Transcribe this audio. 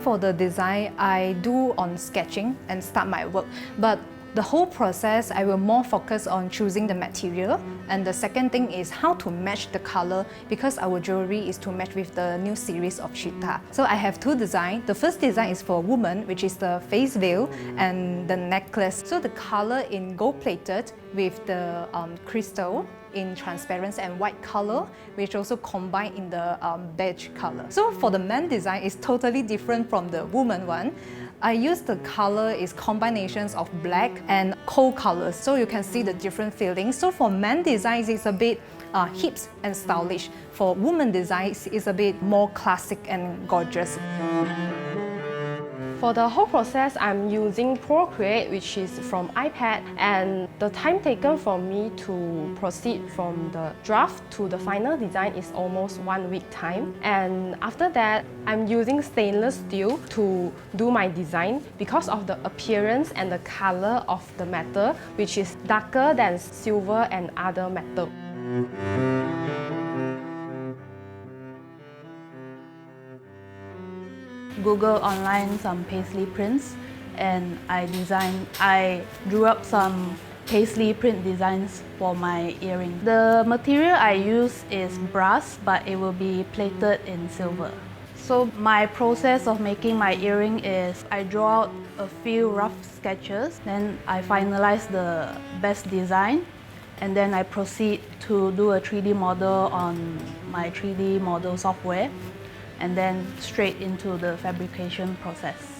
for the design, I do on sketching and start my work, but the whole process, I will more focus on choosing the material, and the second thing is how to match the color, because our jewelry is to match with the new series of Cheetah. So I have two designs. The first design is for woman, which is the face veil and the necklace. So the color in gold plated with the crystal in transparent and white color, which also combine in the beige color. So for the man design, it's totally different from the woman one. I use the color is combinations of black and coal colors, so you can see the different feelings. So for man designs, it's a bit hip and stylish. For woman designs, it's a bit more classic and gorgeous. For the whole process, I'm using Procreate, which is from iPad, and the time taken for me to proceed from the draft to the final design is almost 1 week time. And after that, I'm using stainless steel to do my design because of the appearance and the color of the metal, which is darker than silver and other metal. Google online some paisley prints and I drew up some paisley print designs for my earring. The material I use is brass, but it will be plated in silver. So my process of making my earring is I draw out a few rough sketches, then I finalize the best design, and then I proceed to do a 3D model on my 3D model software, and then straight into the fabrication process.